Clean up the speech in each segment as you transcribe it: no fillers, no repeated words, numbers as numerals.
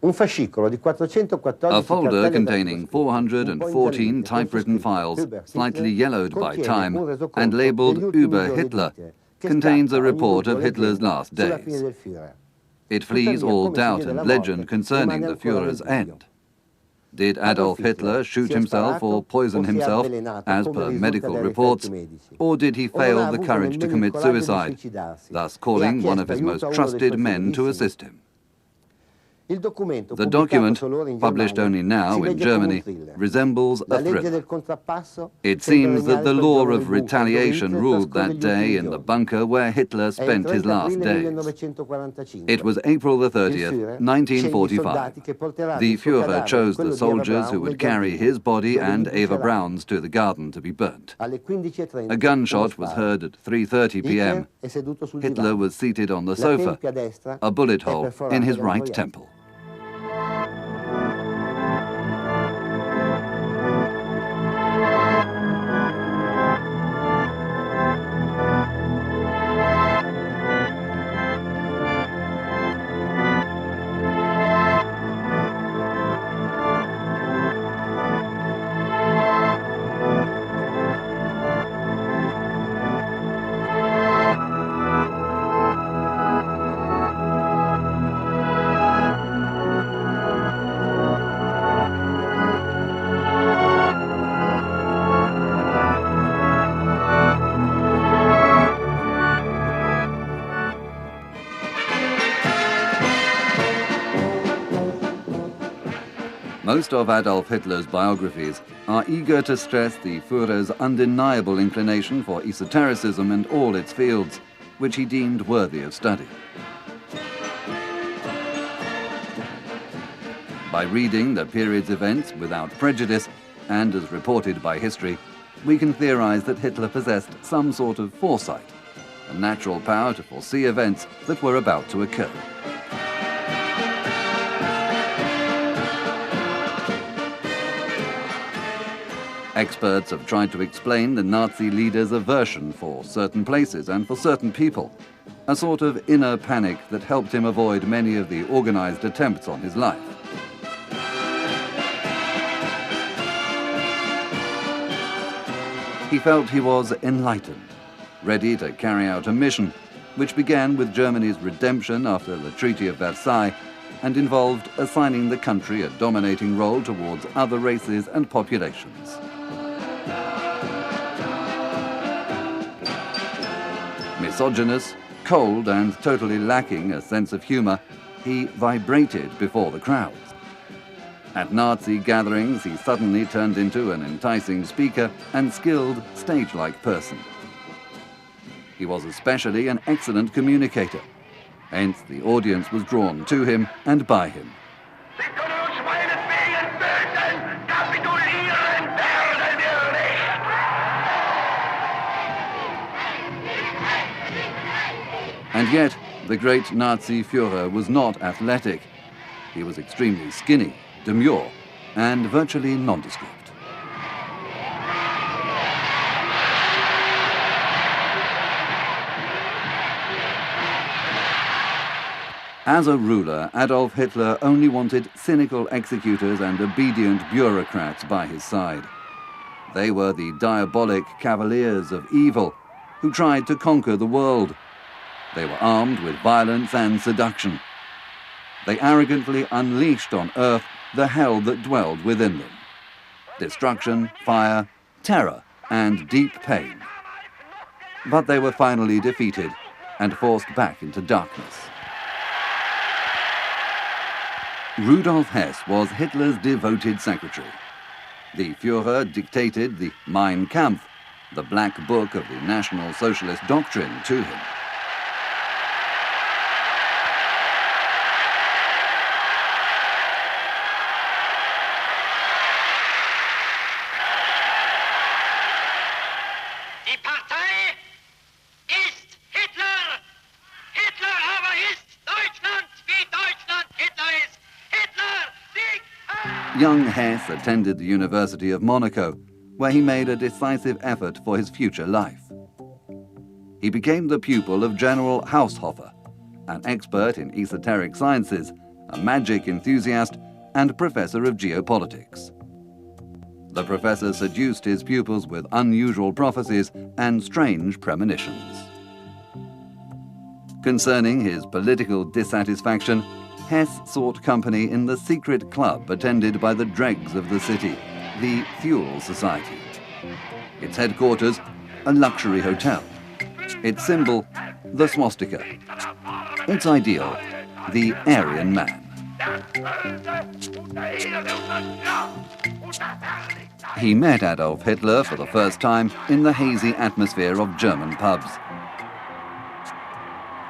A folder containing 414 typewritten files, slightly yellowed by time and labeled Über Hitler, contains a report of Hitler's last days. It flees all doubt and legend concerning the Führer's end. Did Adolf Hitler shoot himself or poison himself, as per medical reports, or did he fail the courage to commit suicide, thus calling one of his most trusted men to assist him? The document, published only now in Germany, resembles a thriller. It seems that the law of retaliation ruled that day in the bunker where Hitler spent his last days. It was April the 30th, 1945. The Führer chose the soldiers who would carry his body and Eva Braun's to the garden to be burnt. A gunshot was heard at 3:30 p.m. Hitler was seated on the sofa, a bullet hole in his right temple. Most of Adolf Hitler's biographies are eager to stress the Führer's undeniable inclination for esotericism and all its fields, which he deemed worthy of study. By reading the period's events without prejudice, and as reported by history, we can theorize that Hitler possessed some sort of foresight, a natural power to foresee events that were about to occur. Experts have tried to explain the Nazi leader's aversion for certain places and for certain people, a sort of inner panic that helped him avoid many of the organized attempts on his life. He felt he was enlightened, ready to carry out a mission, which began with Germany's redemption after the Treaty of Versailles and involved assigning the country a dominating role towards other races and populations. Misogynous, cold, and totally lacking a sense of humor, he vibrated before the crowds. At Nazi gatherings, he suddenly turned into an enticing speaker and skilled, stage-like person. He was especially an excellent communicator, hence the audience was drawn to him and by him. And yet, the great Nazi Führer was not athletic. He was extremely skinny, demure, and virtually nondescript. As a ruler, Adolf Hitler only wanted cynical executors and obedient bureaucrats by his side. They were the diabolic cavaliers of evil who tried to conquer the world. They were armed with violence and seduction. They arrogantly unleashed on earth the hell that dwelled within them. Destruction, fire, terror, and deep pain. But they were finally defeated and forced back into darkness. Rudolf Hess was Hitler's devoted secretary. The Führer dictated the Mein Kampf, the black book of the National Socialist doctrine, to him. Young Hess attended the University of Monaco, where he made a decisive effort for his future life. He became the pupil of General Haushofer, an expert in esoteric sciences a magic enthusiast, and professor of geopolitics. The professor seduced his pupils with unusual prophecies and strange premonitions. Concerning his political dissatisfaction, Hess sought company in the secret club attended by the dregs of the city, the Fuel Society. Its headquarters, a luxury hotel. Its symbol, the swastika. Its ideal, the Aryan man. He met Adolf Hitler for the first time in the hazy atmosphere of German pubs.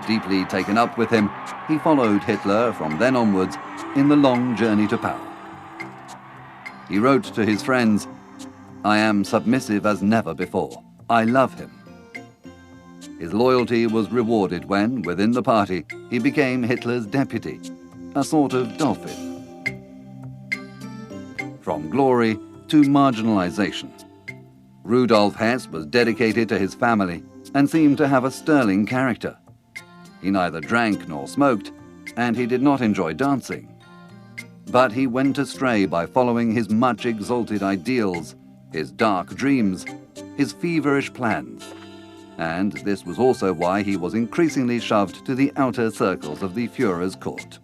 Deeply taken up with him, he followed Hitler from then onwards in the long journey to power. He wrote to his friends, "I am submissive as never before. I love him." His loyalty was rewarded when, within the party, he became Hitler's deputy, a sort of dolphin. From glory to marginalization, Rudolf Hess was dedicated to his family and seemed to have a sterling character. He neither drank nor smoked, and he did not enjoy dancing. But he went astray by following his much exalted ideals, his dark dreams, his feverish plans. And this was also why he was increasingly shoved to the outer circles of the Führer's court.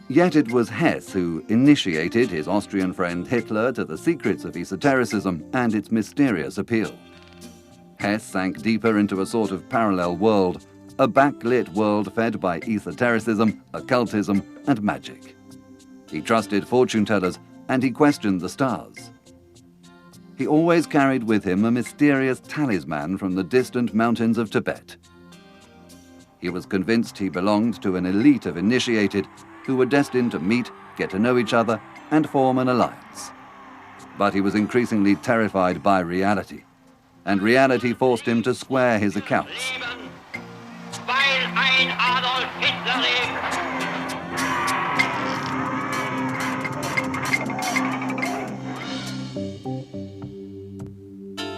Yet it was Hess who initiated his Austrian friend Hitler to the secrets of esotericism and its mysterious appeal. Hess sank deeper into a sort of parallel world, a backlit world fed by esotericism, occultism, and magic. He trusted fortune-tellers, and he questioned the stars. He always carried with him a mysterious talisman from the distant mountains of Tibet. He was convinced he belonged to an elite of initiated who were destined to meet, get to know each other, and form an alliance. But he was increasingly terrified by reality, and reality forced him to square his accounts.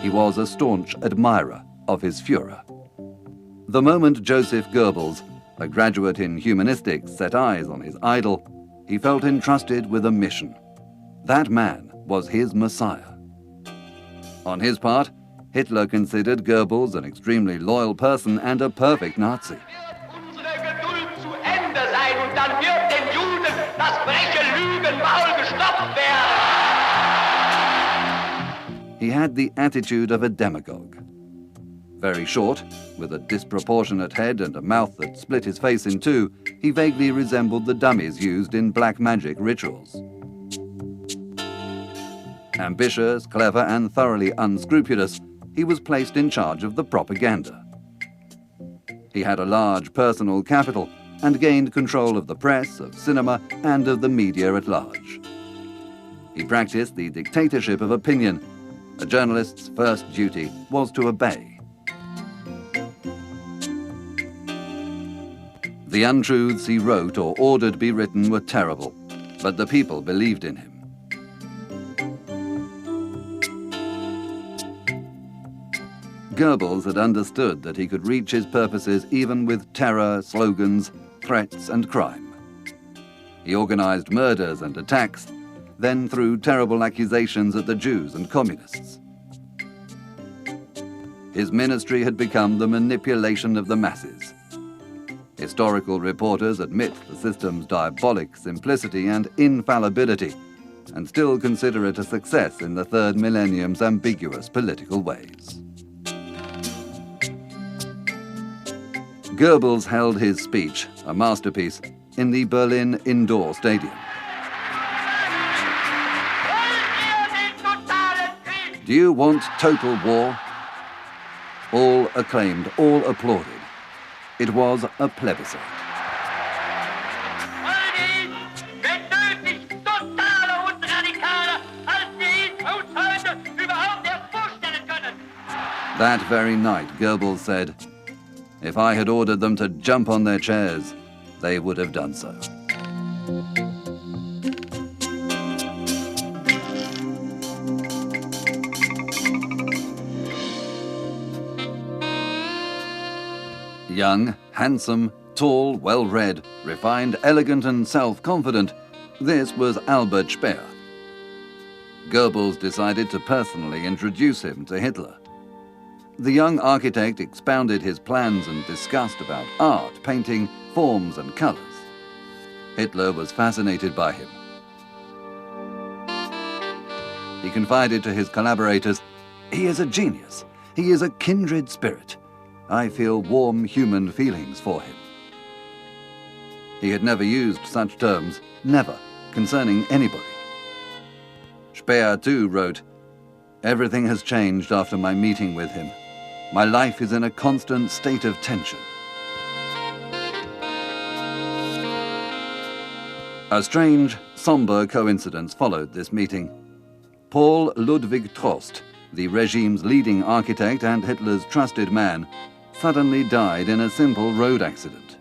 He was a staunch admirer of his Führer. The moment Joseph Goebbels, a graduate in humanistics, set eyes on his idol, he felt entrusted with a mission. That man was his Messiah. On his part, Hitler considered Goebbels an extremely loyal person and a perfect Nazi. He had the attitude of a demagogue. Very short, with a disproportionate head and a mouth that split his face in two, he vaguely resembled the dummies used in black magic rituals. Ambitious, clever, and thoroughly unscrupulous, he was placed in charge of the propaganda. He had a large personal capital and gained control of the press, of cinema, and of the media at large. He practiced the dictatorship of opinion. A journalist's first duty was to obey. The untruths he wrote or ordered be written were terrible, but the people believed in him. Goebbels had understood that he could reach his purposes even with terror, slogans, threats, and crime. He organized murders and attacks, then threw terrible accusations at the Jews and communists. His ministry had become the manipulation of the masses. Historical reporters admit the system's diabolic simplicity and infallibility, and still consider it a success in the third millennium's ambiguous political ways. Goebbels held his speech, a masterpiece, in the Berlin Indoor Stadium. Do you want total war? All acclaimed, all applauded. It was a plebiscite. That very night, Goebbels said, "If I had ordered them to jump on their chairs, they would have done so." Young, handsome, Tall, well-read, refined, elegant and self-confident, this was Albert Speer. Goebbels decided to personally introduce him to Hitler. The young architect expounded his plans and discussed about art, painting, forms and colors. Hitler was fascinated by him. He confided to his collaborators, "He is a genius. He is a kindred spirit. I feel warm human feelings for him." He had never used such terms, never, concerning anybody. Speer too wrote, "Everything has changed after my meeting with him. My life is in a constant state of tension." A strange, somber coincidence followed this meeting. Paul Ludwig Trost, the regime's leading architect and Hitler's trusted man, suddenly died in a simple road accident.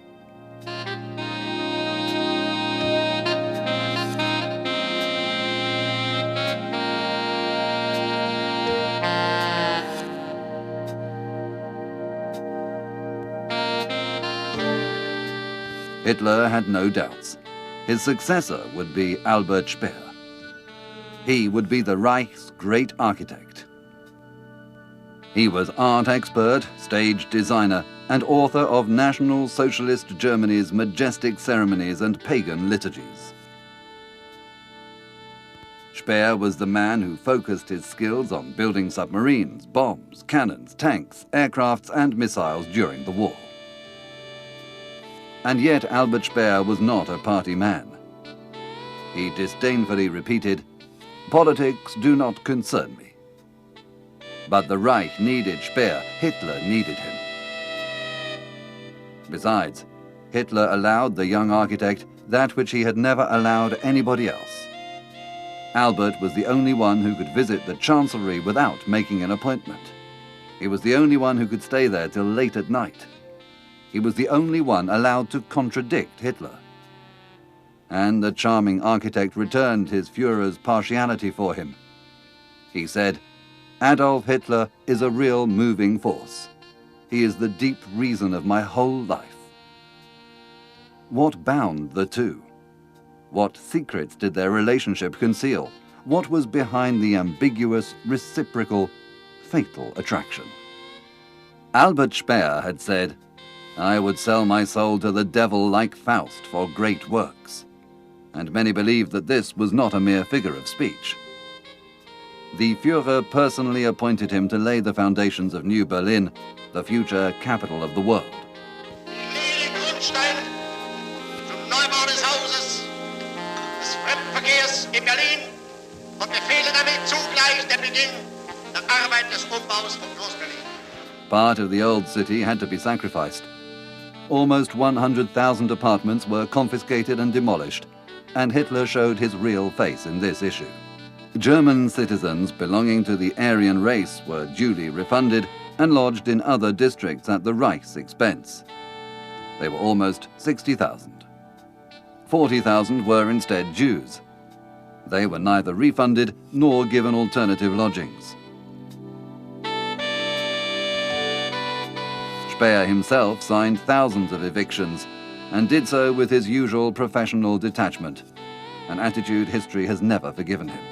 Hitler had no doubts. His successor would be Albert Speer. He would be the Reich's great architect. He was art expert, stage designer, and author of National Socialist Germany's majestic ceremonies and pagan liturgies. Speer was the man who focused his skills on building submarines, bombs, cannons, tanks, aircrafts, and missiles during the war. And yet Albert Speer was not a party man. He disdainfully repeated, "Politics do not concern me." But the Reich needed Speer, Hitler needed him. Besides, Hitler allowed the young architect that which he had never allowed anybody else. Albert was the only one who could visit the Chancellery without making an appointment. He was the only one who could stay there till late at night. He was the only one allowed to contradict Hitler. And the charming architect returned his Führer's partiality for him. He said, "Adolf Hitler is a real moving force. He is the deep reason of my whole life." What bound the two? What secrets did their relationship conceal? What was behind the ambiguous, reciprocal, fatal attraction? Albert Speer had said, "I would sell my soul to the devil like Faust for great works." And many believed that this was not a mere figure of speech. The Führer personally appointed him to lay the foundations of New Berlin, the future capital of the world. Ich lege den Grundstein zum Neubau des Hauses des Fremdenverkehrs in Berlin und befehle damit zugleich den Beginn der Arbeit des Umbaus von Groß-Berlin. Part of the old city had to be sacrificed. Almost 100,000 apartments were confiscated and demolished, and Hitler showed his real face in this issue. German citizens belonging to the Aryan race were duly refunded and lodged in other districts at the Reich's expense. They were almost 60,000. 40,000 were instead Jews. They were neither refunded nor given alternative lodgings. Speer himself signed thousands of evictions and did so with his usual professional detachment, an attitude history has never forgiven him.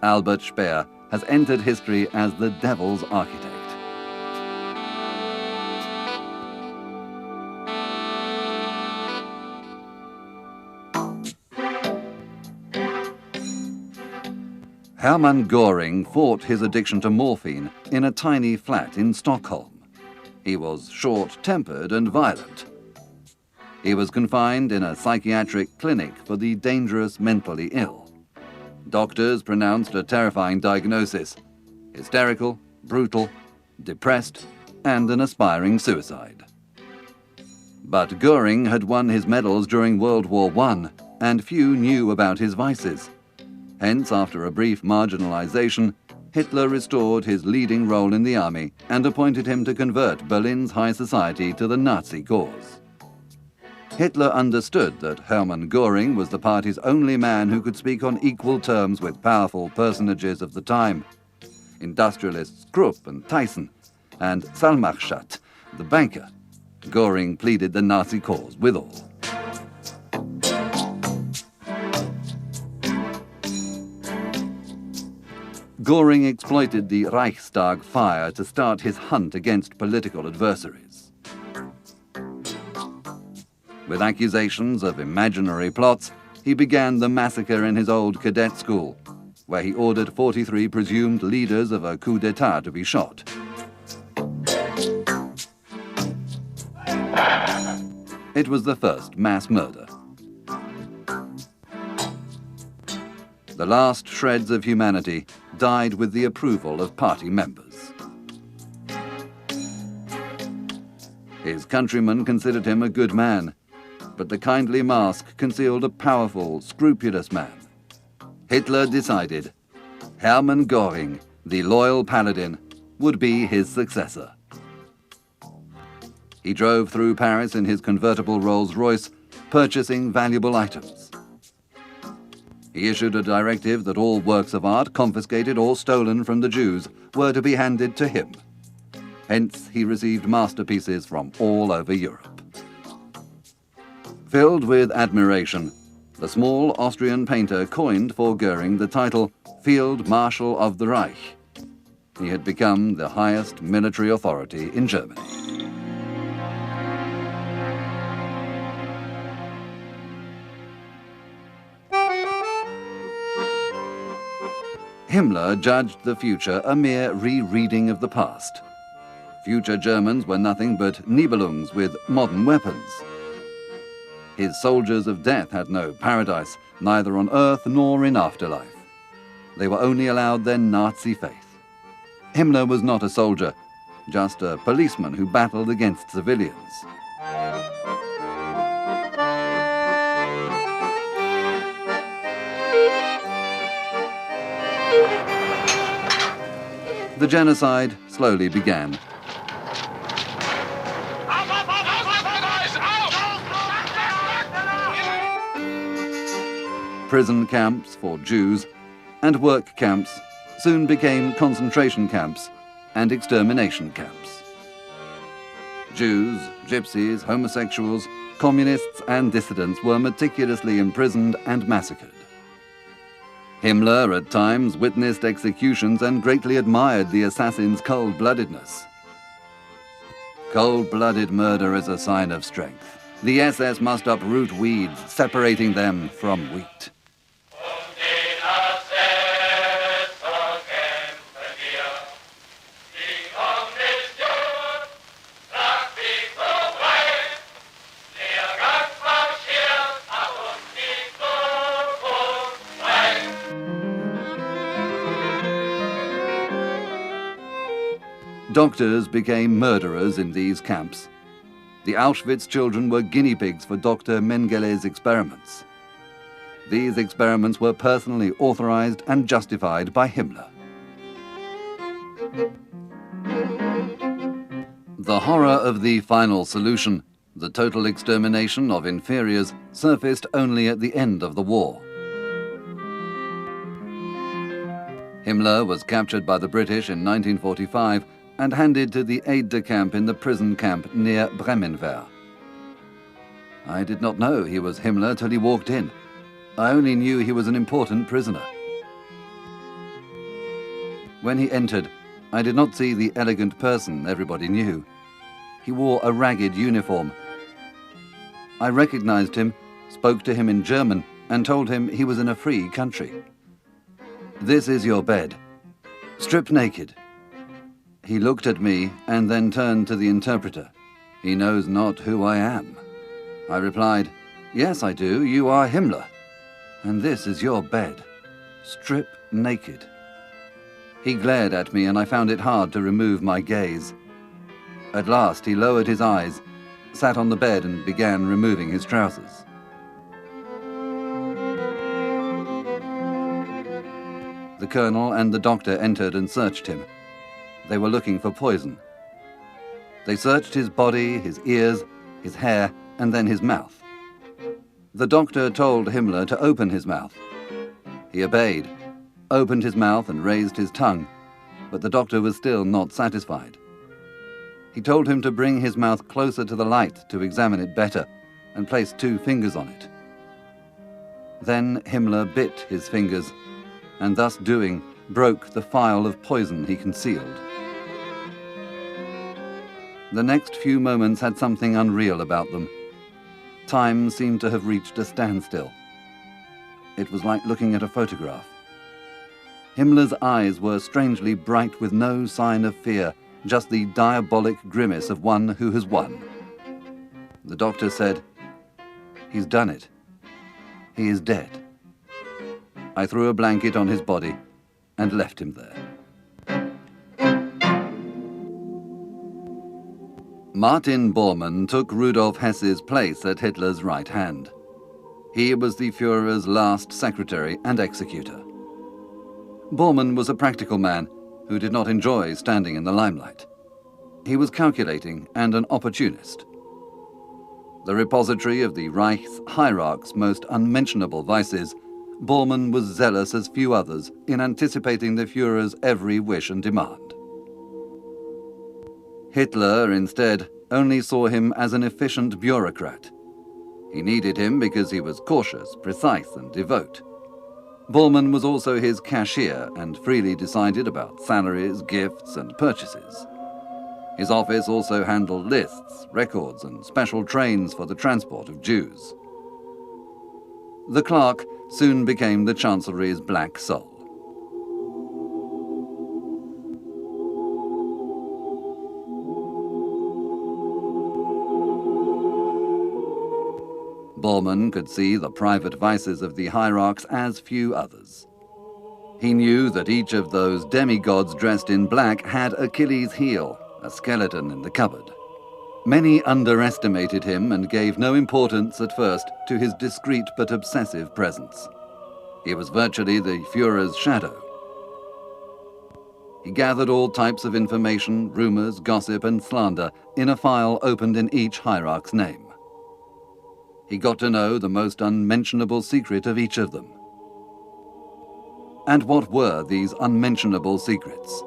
Albert Speer has entered history as the devil's architect. Hermann Göring fought his addiction to morphine in a tiny flat in Stockholm. He was short-tempered and violent. He was confined in a psychiatric clinic for the dangerous mentally ill. Doctors pronounced a terrifying diagnosis: hysterical, brutal, depressed, and an aspiring suicide. But Göring had won his medals during World War I, and few knew about his vices. Hence, after a brief marginalization, Hitler restored his leading role in the army and appointed him to convert Berlin's high society to the Nazi cause. Hitler understood that Hermann Göring was the party's only man who could speak on equal terms with powerful personages of the time. Industrialists Krupp and Thyssen, and Salmachstadt, the banker, Göring pleaded the Nazi cause with all. Göring exploited the Reichstag fire to start his hunt against political adversaries. With accusations of imaginary plots, he began the massacre in his old cadet school, where he ordered 43 presumed leaders of a coup d'etat to be shot. It was the first mass murder. The last shreds of humanity died with the approval of party members. His countrymen considered him a good man, but the kindly mask concealed a powerful, scrupulous man. Hitler decided Hermann Göring, the loyal paladin, would be his successor. He drove through Paris in his convertible Rolls-Royce, purchasing valuable items. He issued a directive that all works of art confiscated or stolen from the Jews were to be handed to him. Hence, he received masterpieces from all over Europe. Filled with admiration, the small Austrian painter coined for Göring the title Field Marshal of the Reich. He had become the highest military authority in Germany. Himmler judged the future a mere rereading of the past. Future Germans were nothing but Nibelungs with modern weapons. His soldiers of death had no paradise, neither on earth nor in afterlife. They were only allowed their Nazi faith. Himmler was not a soldier, just a policeman who battled against civilians. The genocide slowly began. Prison camps for Jews and work camps soon became concentration camps and extermination camps. Jews, gypsies, homosexuals, communists and dissidents were meticulously imprisoned and massacred. Himmler at times witnessed executions and greatly admired the assassins' cold-bloodedness. Cold-blooded murder is a sign of strength. The SS must uproot weeds, separating them from wheat. Doctors became murderers in these camps. The Auschwitz children were guinea pigs for Dr. Mengelé's experiments. These experiments were personally authorized and justified by Himmler. The horror of the final solution, the total extermination of inferiors, surfaced only at the end of the war. Himmler was captured by the British in 1945 and handed to the aide-de-camp in the prison camp near Bremenwehr. I did not know he was Himmler till he walked in. I only knew he was an important prisoner. When he entered, I did not see the elegant person everybody knew. He wore a ragged uniform. I recognized him, spoke to him in German, and told him he was in a free country. "This is your bed. Strip naked." He looked at me and then turned to the interpreter. "He knows not who I am." I replied, "Yes, I do. You are Himmler. And this is your bed. Strip naked." He glared at me and I found it hard to remove my gaze. At last he lowered his eyes, sat on the bed and began removing his trousers. The colonel and the doctor entered and searched him. They were looking for poison. They searched his body, his ears, his hair, and then his mouth. The doctor told Himmler to open his mouth. He obeyed, opened his mouth and raised his tongue, but the doctor was still not satisfied. He told him to bring his mouth closer to the light to examine it better, and placed 2 fingers on it. Then Himmler bit his fingers, and thus doing, broke the phial of poison he concealed. The next few moments had something unreal about them. Time seemed to have reached a standstill. It was like looking at a photograph. Himmler's eyes were strangely bright with no sign of fear, just the diabolic grimace of one who has won. The doctor said, "He's done it. He is dead." I threw a blanket on his body and left him there. Martin Bormann took Rudolf Hess's place at Hitler's right hand. He was the Führer's last secretary and executor. Bormann was a practical man who did not enjoy standing in the limelight. He was calculating and an opportunist. The repository of the Reich's hierarch's most unmentionable vices, Bormann was zealous as few others in anticipating the Führer's every wish and demand. Hitler, instead, only saw him as an efficient bureaucrat. He needed him because he was cautious, precise, and devout. Bormann was also his cashier and freely decided about salaries, gifts, and purchases. His office also handled lists, records, and special trains for the transport of Jews. The clerk soon became the Chancellery's black soul. Bormann could see the private vices of the hierarchs as few others. He knew that each of those demigods dressed in black had Achilles' heel, a skeleton in the cupboard. Many underestimated him and gave no importance at first to his discreet but obsessive presence. He was virtually the Führer's shadow. He gathered all types of information, rumors, gossip, and slander in a file opened in each hierarch's name. He got to know the most unmentionable secret of each of them. And what were these unmentionable secrets?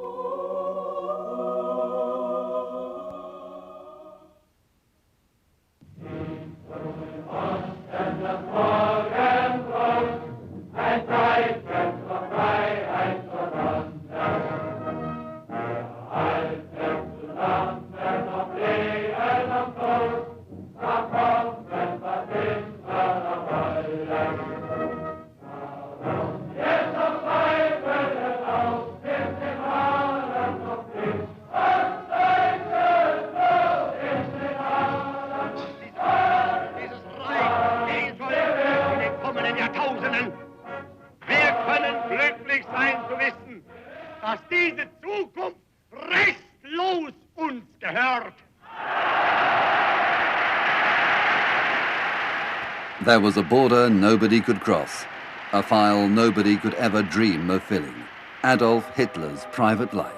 There was a border nobody could cross, a file nobody could ever dream of filling. Adolf Hitler's private life.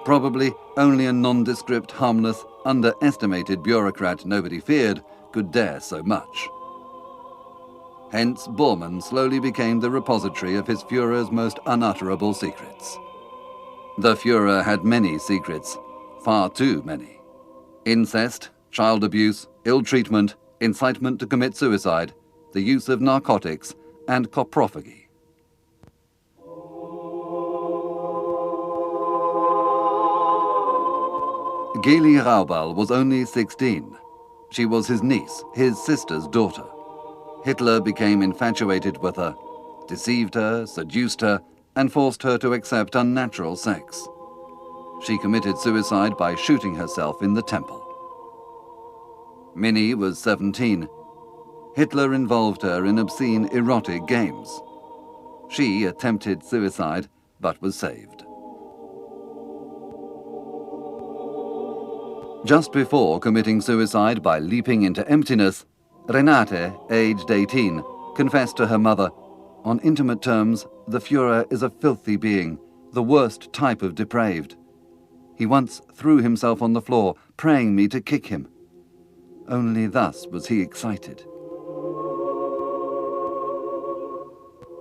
Probably only a nondescript, harmless, underestimated bureaucrat nobody feared could dare so much. Hence, Bormann slowly became the repository of his Führer's most unutterable secrets. The Führer had many secrets, far too many. Incest, child abuse, ill treatment, incitement to commit suicide, the use of narcotics, and coprophagy. Geli Raubal was only 16. She was his niece, his sister's daughter. Hitler became infatuated with her, deceived her, seduced her, and forced her to accept unnatural sex. She committed suicide by shooting herself in the temple. Minnie was 17. Hitler involved her in obscene erotic games. She attempted suicide, but was saved. Just before committing suicide by leaping into emptiness, Renate, aged 18, confessed to her mother, "On intimate terms, the Führer is a filthy being, the worst type of depraved. He once threw himself on the floor, praying me to kick him. Only thus was he excited."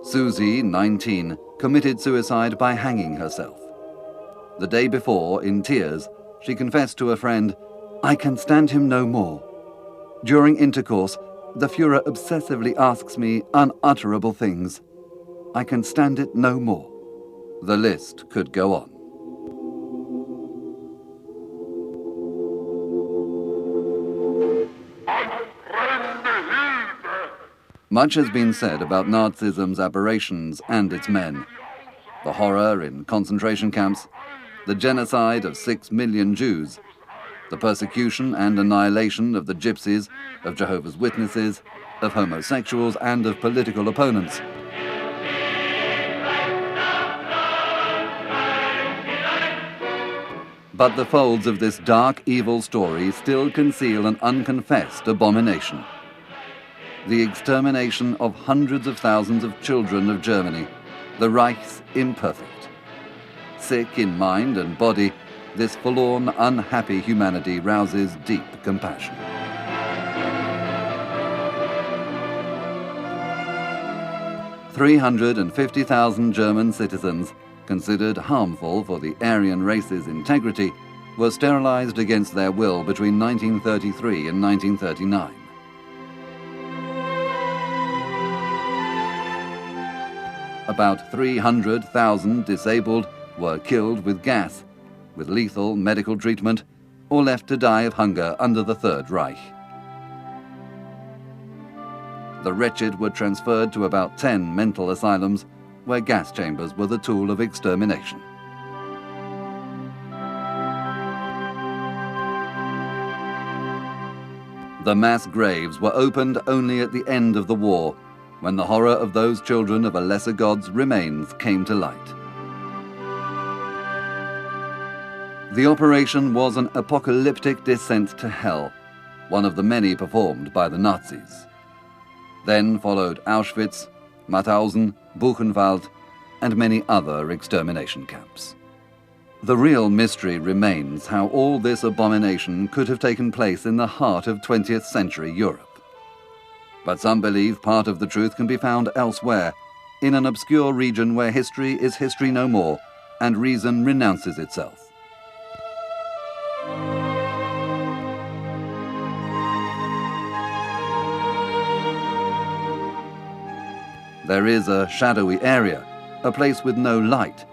Susie, 19, committed suicide by hanging herself. The day before, in tears, she confessed to a friend, "I can stand him no more. During intercourse, the Führer obsessively asks me unutterable things. I can stand it no more." The list could go on. Much has been said about Nazism's aberrations and its men. The horror in concentration camps, the genocide of 6 million Jews, the persecution and annihilation of the gypsies, of Jehovah's Witnesses, of homosexuals and of political opponents. But the folds of this dark, evil story still conceal an unconfessed abomination. The extermination of hundreds of thousands of children of Germany, the Reich's imperfect. Sick in mind and body, this forlorn, unhappy humanity rouses deep compassion. "350,000 German citizens, considered harmful for the Aryan race's integrity, were sterilized against their will between 1933 and 1939. About 300,000 disabled were killed with gas, with lethal medical treatment, or left to die of hunger under the Third Reich. The wretched were transferred to about 10 mental asylums, where gas chambers were the tool of extermination. The mass graves were opened only at the end of the war, when the horror of those children of a lesser god's remains came to light. The operation was an apocalyptic descent to hell, one of the many performed by the Nazis. Then followed Auschwitz, Mauthausen, Buchenwald, and many other extermination camps. The real mystery remains how all this abomination could have taken place in the heart of 20th century Europe. But some believe part of the truth can be found elsewhere, in an obscure region where history is history no more, and reason renounces itself. There is a shadowy area, a place with no light,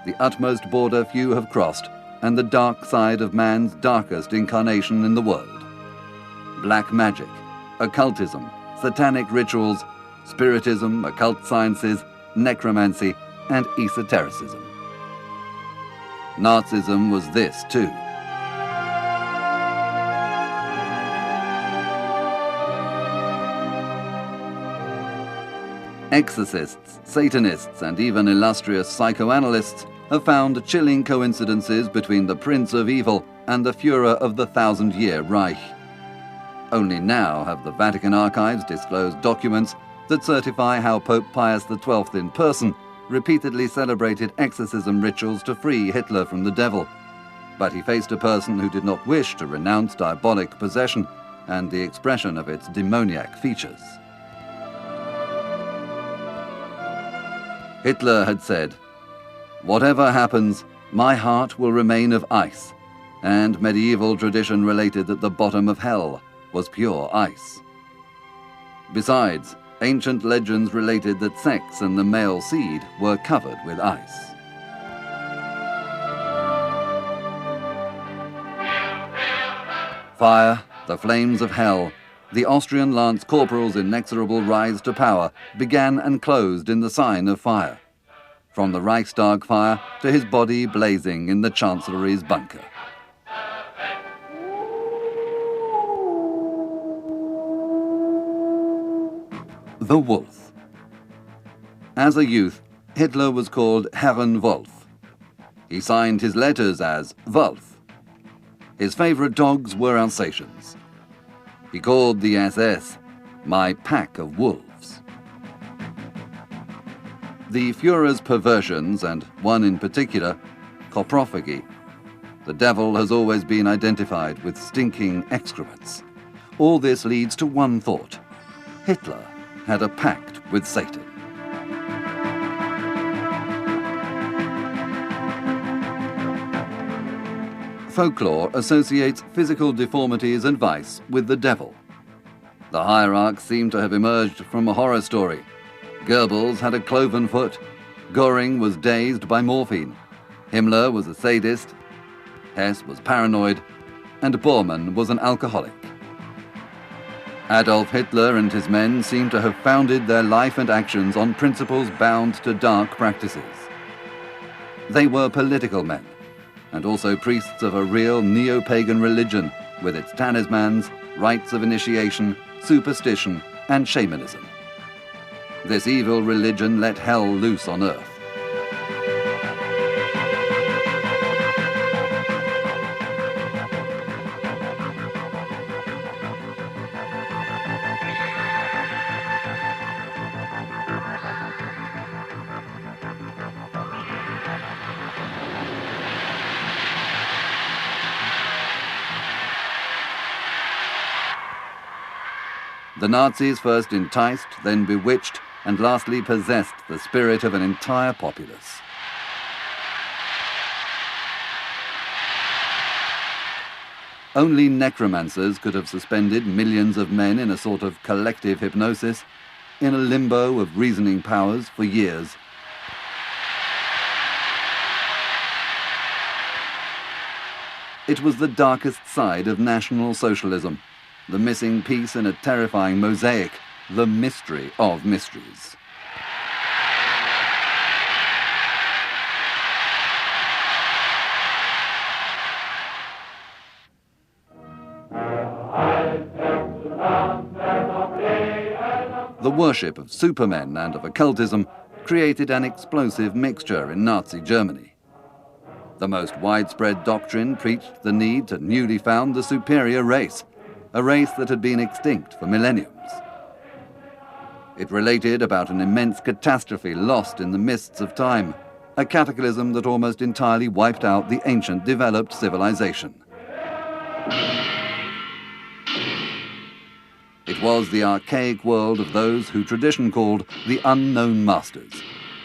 the utmost border few have crossed, and the dark side of man's darkest incarnation in the world. Black magic, occultism, satanic rituals, spiritism, occult sciences, necromancy, and esotericism. Nazism was this too. Exorcists, Satanists, and even illustrious psychoanalysts have found chilling coincidences between the Prince of Evil and the Führer of the 1,000-year Reich. Only now have the Vatican archives disclosed documents that certify how Pope Pius XII in person repeatedly celebrated exorcism rituals to free Hitler from the devil. But he faced a person who did not wish to renounce diabolic possession and the expression of its demoniac features. Hitler had said, "Whatever happens, my heart will remain of ice," and medieval tradition related that the bottom of hell was pure ice. Besides, ancient legends related that sex and the male seed were covered with ice. Fire, the flames of hell, the Austrian lance corporal's inexorable rise to power began and closed in the sign of fire, from the Reichstag fire to his body blazing in the Chancellery's bunker. The Wolf. As a youth, Hitler was called Herren Wolf. He signed his letters as Wolf. His favorite dogs were Alsatians. He called the SS, "my pack of wolves." The Führer's perversions, and one in particular, coprophagy. The devil has always been identified with stinking excrements. All this leads to one thought. Hitler had a pact with Satan. Folklore associates physical deformities and vice with the devil. The hierarchs seem to have emerged from a horror story. Goebbels had a cloven foot, Göring was dazed by morphine, Himmler was a sadist, Hess was paranoid, and Bormann was an alcoholic. Adolf Hitler and his men seem to have founded their life and actions on principles bound to dark practices. They were political men, and also priests of a real neo-pagan religion with its talismans, rites of initiation, superstition, and shamanism. This evil religion let hell loose on earth. The Nazis first enticed, then bewitched, and lastly possessed the spirit of an entire populace. Only necromancers could have suspended millions of men in a sort of collective hypnosis, in a limbo of reasoning powers for years. It was the darkest side of National Socialism, the missing piece in a terrifying mosaic, the mystery of mysteries. The worship of supermen and of occultism created an explosive mixture in Nazi Germany. The most widespread doctrine preached the need to newly found the superior race, a race that had been extinct for millenniums. It related about an immense catastrophe lost in the mists of time, a cataclysm that almost entirely wiped out the ancient developed civilization. It was the archaic world of those who tradition called the unknown masters,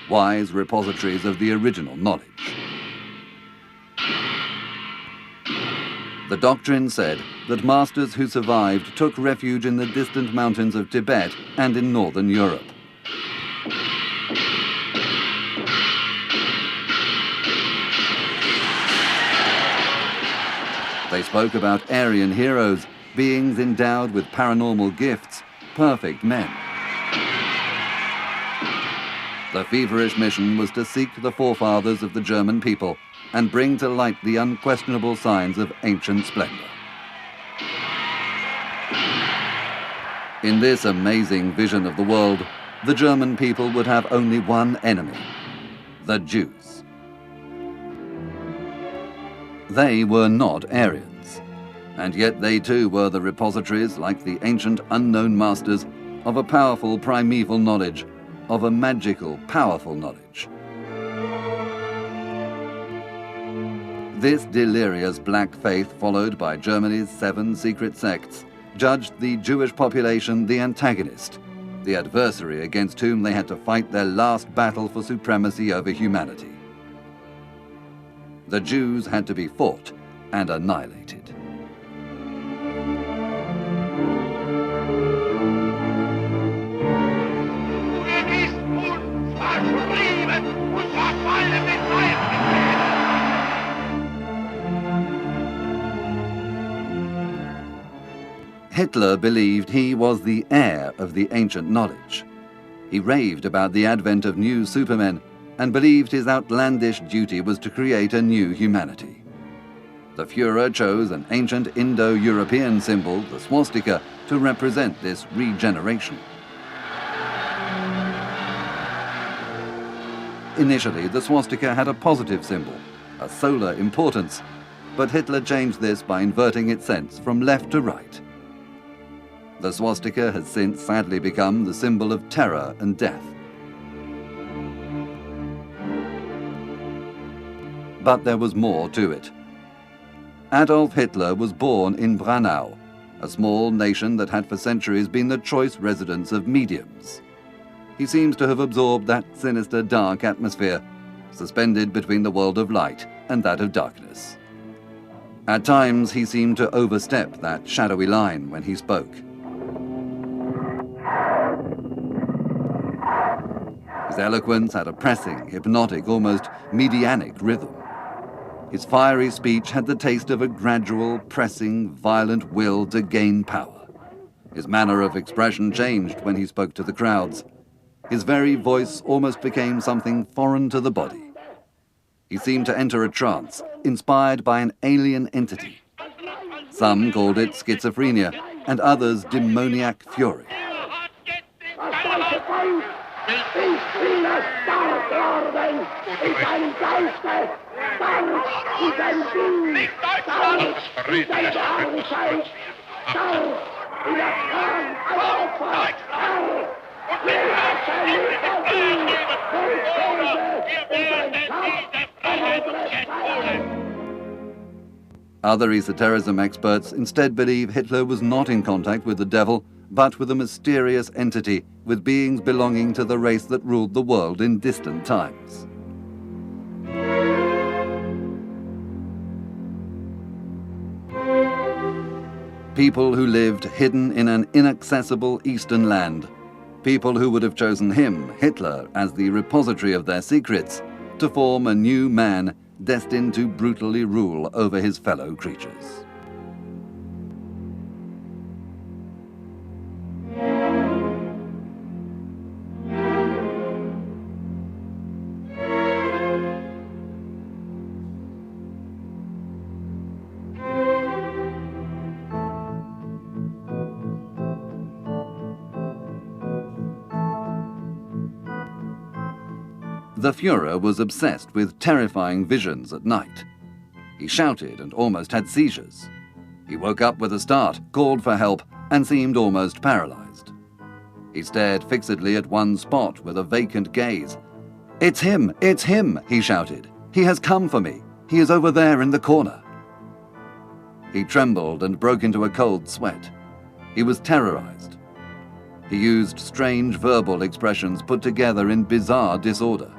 wise repositories of the original knowledge. The doctrine said that masters who survived took refuge in the distant mountains of Tibet and in northern Europe. They spoke about Aryan heroes, beings endowed with paranormal gifts, perfect men. The feverish mission was to seek the forefathers of the German people and bring to light the unquestionable signs of ancient splendor. In this amazing vision of the world, the German people would have only one enemy: the Jews. They were not Aryans, and yet they too were the repositories, like the ancient unknown masters, of a powerful primeval knowledge, of a magical, powerful knowledge. This delirious black faith, followed by Germany's 7 secret sects, judged the Jewish population the antagonist, the adversary against whom they had to fight their last battle for supremacy over humanity. The Jews had to be fought and annihilated. Hitler believed he was the heir of the ancient knowledge. He raved about the advent of new supermen and believed his outlandish duty was to create a new humanity. The Führer chose an ancient Indo-European symbol, the swastika, to represent this regeneration. Initially, the swastika had a positive symbol, a solar importance, but Hitler changed this by inverting its sense from left to right. The swastika has since sadly become the symbol of terror and death. But there was more to it. Adolf Hitler was born in Branau, a small nation that had for centuries been the choice residence of mediums. He seems to have absorbed that sinister, dark atmosphere, suspended between the world of light and that of darkness. At times, he seemed to overstep that shadowy line when he spoke. His eloquence had a pressing, hypnotic, almost medianic rhythm. His fiery speech had the taste of a gradual, pressing, violent will to gain power. His manner of expression changed when he spoke to the crowds. His very voice almost became something foreign to the body. He seemed to enter a trance, inspired by an alien entity. Some called it schizophrenia, and others demoniac fury. Other esotericism experts instead believe Hitler was not in contact with the devil, but with a mysterious entity, with beings belonging to the race that ruled the world in distant times. People who lived hidden in an inaccessible eastern land. People who would have chosen him, Hitler, as the repository of their secrets, to form a new man destined to brutally rule over his fellow creatures. The Führer was obsessed with terrifying visions at night. He shouted and almost had seizures. He woke up with a start, called for help, and seemed almost paralyzed. He stared fixedly at one spot with a vacant gaze. "It's him! It's him!" he shouted. "He has come for me! He is over there in the corner!" He trembled and broke into a cold sweat. He was terrorized. He used strange verbal expressions put together in bizarre disorder.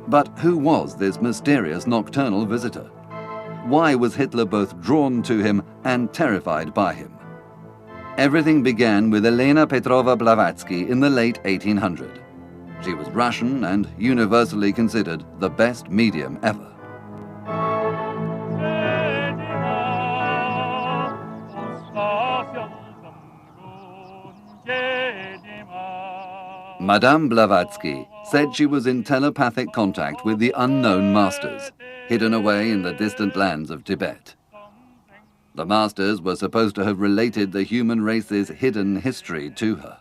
But who was this mysterious nocturnal visitor? Why was Hitler both drawn to him and terrified by him? Everything began with Elena Petrovna Blavatsky in the late 1800s. She was Russian and universally considered the best medium ever. Madame Blavatsky said she was in telepathic contact with the unknown masters, hidden away in the distant lands of Tibet. The masters were supposed to have related the human race's hidden history to her.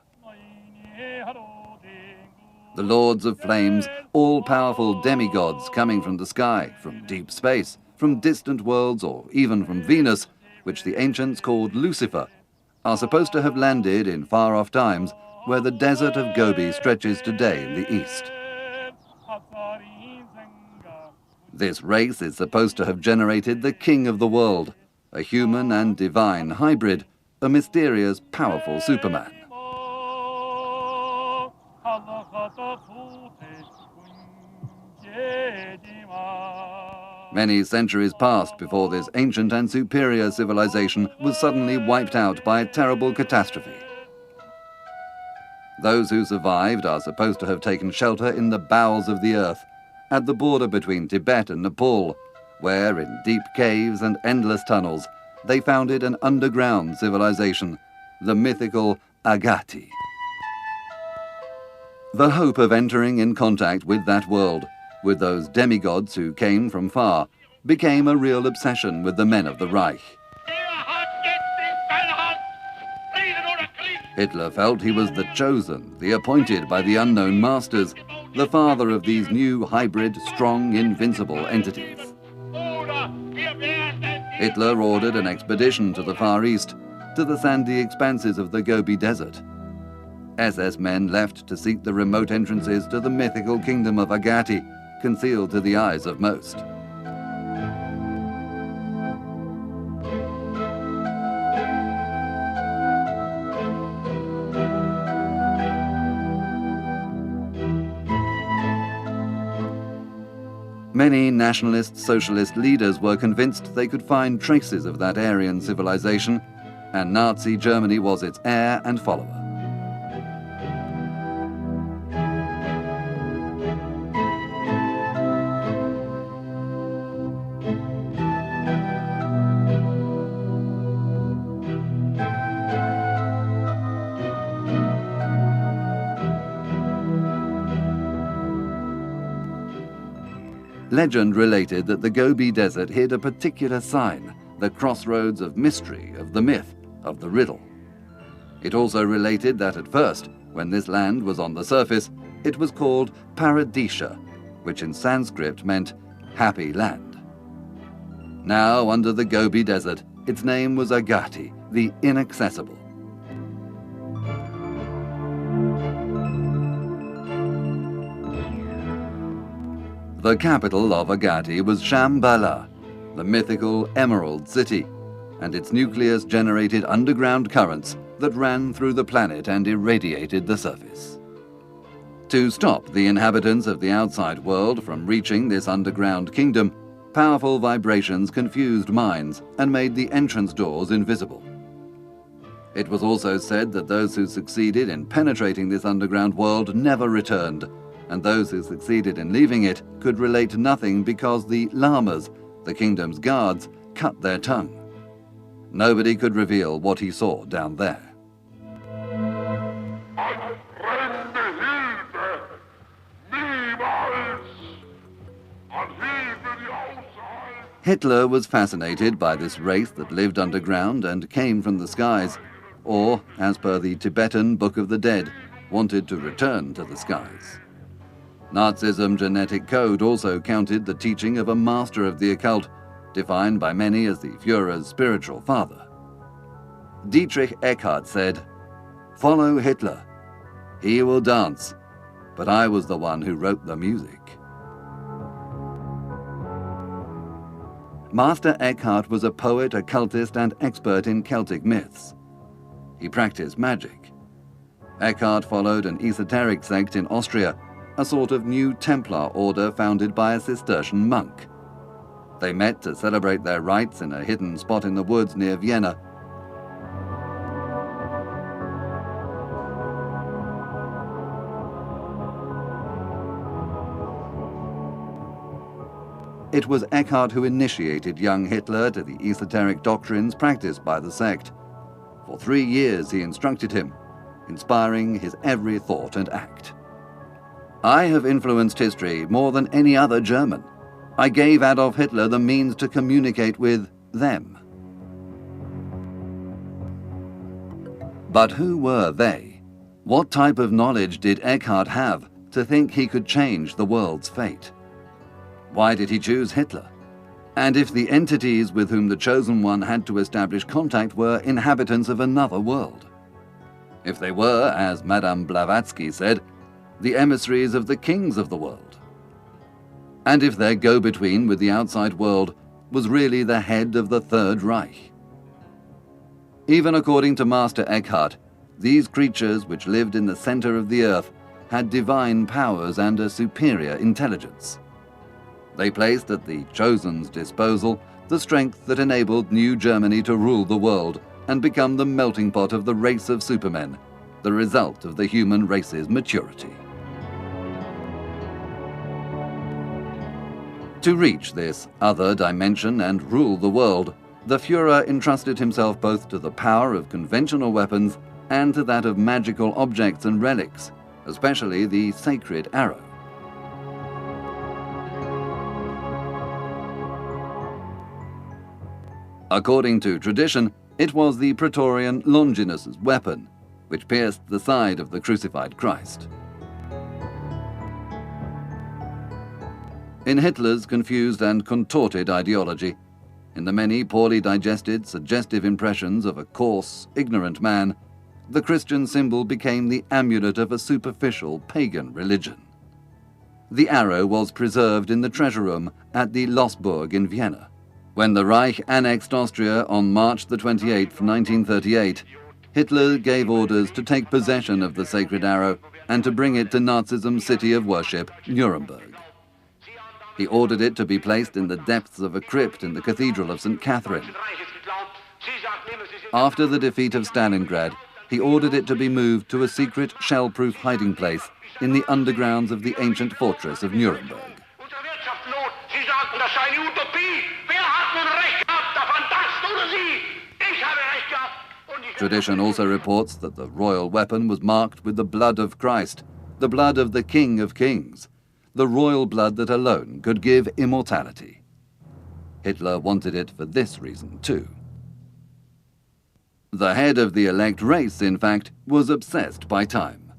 The Lords of Flames, all-powerful demigods coming from the sky, from deep space, from distant worlds, or even from Venus, which the ancients called Lucifer, are supposed to have landed in far-off times where the desert of Gobi stretches today in the east. This race is supposed to have generated the king of the world, a human and divine hybrid, a mysterious, powerful Superman. Many centuries passed before this ancient and superior civilization was suddenly wiped out by a terrible catastrophe. Those who survived are supposed to have taken shelter in the bowels of the earth, at the border between Tibet and Nepal, where, in deep caves and endless tunnels, they founded an underground civilization, the mythical Agati. The hope of entering in contact with that world, with those demigods who came from far, became a real obsession with the men of the Reich. Hitler felt he was the chosen, the appointed by the unknown masters, the father of these new hybrid, strong, invincible entities. Hitler ordered an expedition to the Far East, to the sandy expanses of the Gobi Desert. SS men left to seek the remote entrances to the mythical kingdom of Agati, concealed to the eyes of most. Many nationalist socialist leaders were convinced they could find traces of that Aryan civilization, and Nazi Germany was its heir and follower. Legend related that the Gobi Desert hid a particular sign, the crossroads of mystery, of the myth, of the riddle. It also related that at first, when this land was on the surface, it was called Paradisha, which in Sanskrit meant happy land. Now, under the Gobi Desert, its name was Agati, the inaccessible. The capital of Agati was Shambhala, the mythical Emerald City, and its nucleus generated underground currents that ran through the planet and irradiated the surface. To stop the inhabitants of the outside world from reaching this underground kingdom, powerful vibrations confused minds and made the entrance doors invisible. It was also said that those who succeeded in penetrating this underground world never returned, and those who succeeded in leaving it could relate nothing because the lamas, the kingdom's guards, cut their tongue. Nobody could reveal what he saw down there. Hitler was fascinated by this race that lived underground and came from the skies, or, as per the Tibetan Book of the Dead, wanted to return to the skies. Nazism genetic code also counted the teaching of a master of the occult, defined by many as the Führer's spiritual father. Dietrich Eckart said, "Follow Hitler. He will dance, but I was the one who wrote the music." Master Eckhart was a poet, occultist, and expert in Celtic myths. He practiced magic. Eckhart followed an esoteric sect in Austria, a sort of new Templar order founded by a Cistercian monk. They met to celebrate their rites in a hidden spot in the woods near Vienna. It was Eckhart who initiated young Hitler to the esoteric doctrines practiced by the sect. For 3 years he instructed him, inspiring his every thought and act. "I have influenced history more than any other German. I gave Adolf Hitler the means to communicate with them." But who were they? What type of knowledge did Eckhart have to think he could change the world's fate? Why did he choose Hitler? And if the entities with whom the chosen one had to establish contact were inhabitants of another world? If they were, as Madame Blavatsky said, the emissaries of the kings of the world? And if their go-between with the outside world was really the head of the Third Reich? Even according to Master Eckhart, these creatures which lived in the center of the earth had divine powers and a superior intelligence. They placed at the Chosen's disposal the strength that enabled New Germany to rule the world and become the melting pot of the race of supermen, the result of the human race's maturity. To reach this other dimension and rule the world, the Führer entrusted himself both to the power of conventional weapons and to that of magical objects and relics, especially the sacred arrow. According to tradition, it was the Praetorian Longinus's weapon, which pierced the side of the crucified Christ. In Hitler's confused and contorted ideology, in the many poorly digested, suggestive impressions of a coarse, ignorant man, the Christian symbol became the amulet of a superficial pagan religion. The arrow was preserved in the treasure room at the Losburg in Vienna. When the Reich annexed Austria on March 28, 1938, Hitler gave orders to take possession of the sacred arrow and to bring it to Nazism's city of worship, Nuremberg. He ordered it to be placed in the depths of a crypt in the Cathedral of St. Catherine. After the defeat of Stalingrad, he ordered it to be moved to a secret shell-proof hiding place in the undergrounds of the ancient fortress of Nuremberg. Tradition also reports that the royal weapon was marked with the blood of Christ, the blood of the King of Kings, the royal blood that alone could give immortality. Hitler wanted it for this reason too. The head of the elect race, in fact, was obsessed by time.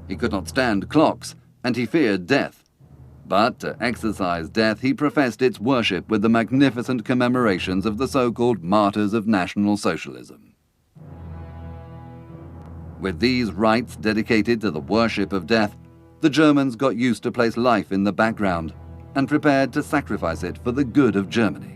He could not stand clocks, and he feared death. But to exorcise death, he professed its worship with the magnificent commemorations of the so-called martyrs of National Socialism. With these rites dedicated to the worship of death, the Germans got used to place life in the background and prepared to sacrifice it for the good of Germany.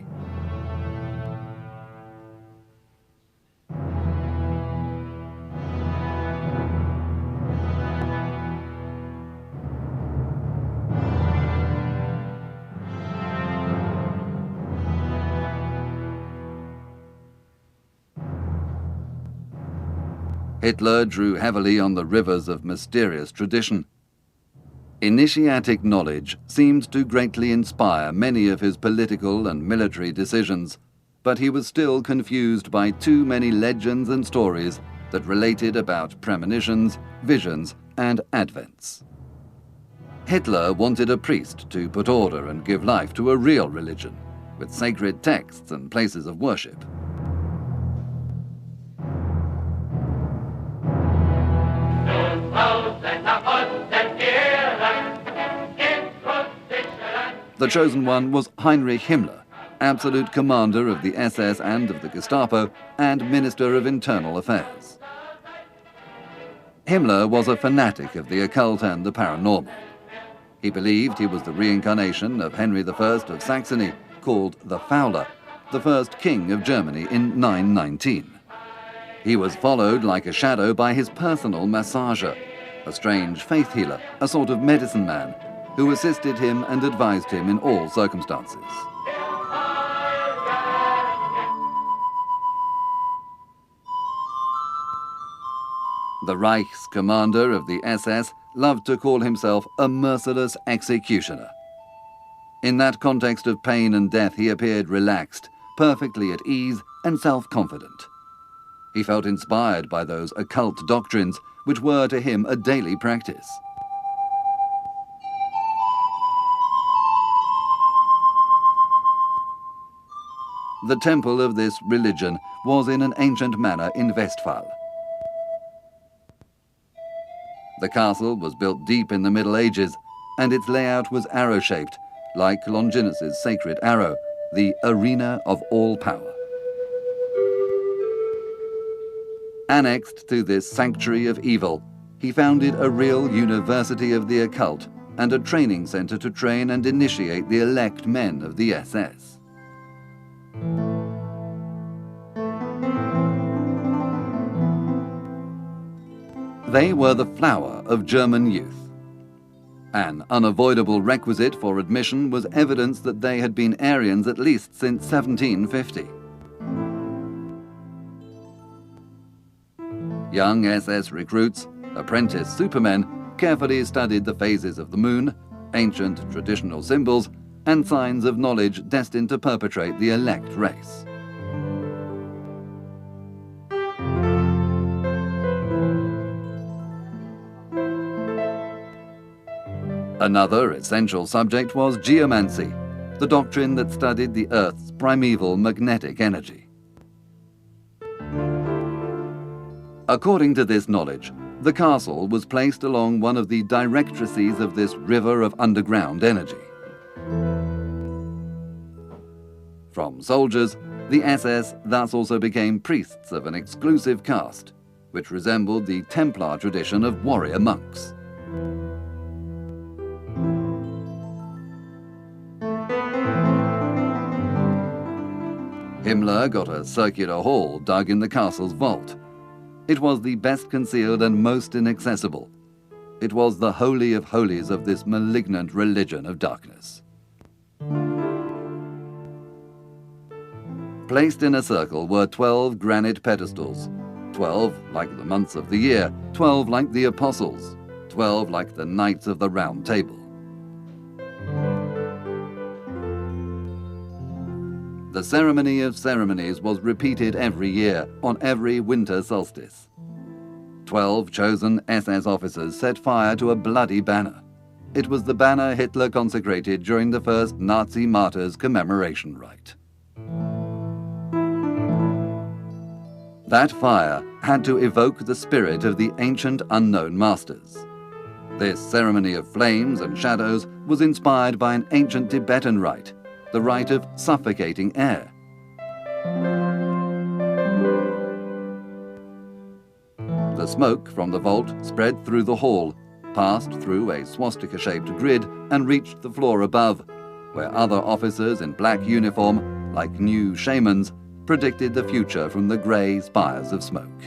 Hitler drew heavily on the rivers of mysterious tradition. Initiatic knowledge seemed to greatly inspire many of his political and military decisions, but he was still confused by too many legends and stories that related about premonitions, visions, and advents. Hitler wanted a priest to put order and give life to a real religion, with sacred texts and places of worship. The chosen one was Heinrich Himmler, absolute commander of the SS and of the Gestapo, and Minister of Internal Affairs. Himmler was a fanatic of the occult and the paranormal. He believed he was the reincarnation of Henry I of Saxony, called the Fowler, the first king of Germany in 919. He was followed like a shadow by his personal massager, a strange faith healer, a sort of medicine man, who assisted him and advised him in all circumstances. The Reich's commander of the SS loved to call himself a merciless executioner. In that context of pain and death, he appeared relaxed, perfectly at ease and self-confident. He felt inspired by those occult doctrines, which were to him a daily practice. The temple of this religion was in an ancient manor in Westphal. The castle was built deep in the Middle Ages, and its layout was arrow-shaped, like Longinus's sacred arrow, the arena of all power. Annexed to this sanctuary of evil, he founded a real university of the occult and a training center to train and initiate the elect men of the SS. They were the flower of German youth. An unavoidable requisite for admission was evidence that they had been Aryans at least since 1750. Young SS recruits, apprentice supermen, carefully studied the phases of the moon, ancient traditional symbols, and signs of knowledge destined to perpetrate the elect race. Another essential subject was geomancy, the doctrine that studied the Earth's primeval magnetic energy. According to this knowledge, the castle was placed along one of the directrices of this river of underground energy. From soldiers, the SS thus also became priests of an exclusive caste, which resembled the Templar tradition of warrior monks. Himmler got a circular hall dug in the castle's vault. It was the best concealed and most inaccessible. It was the holy of holies of this malignant religion of darkness. Placed in a circle were 12 granite pedestals, 12 like the months of the year, 12 like the apostles, 12 like the knights of the Round Table. The ceremony of ceremonies was repeated every year on every winter solstice. 12 chosen SS officers set fire to a bloody banner. It was the banner Hitler consecrated during the first Nazi martyrs commemoration rite. That fire had to evoke the spirit of the ancient unknown masters. This ceremony of flames and shadows was inspired by an ancient Tibetan rite, the rite of suffocating air. The smoke from the vault spread through the hall, passed through a swastika-shaped grid and reached the floor above, where other officers in black uniform, like new shamans, predicted the future from the grey spires of smoke.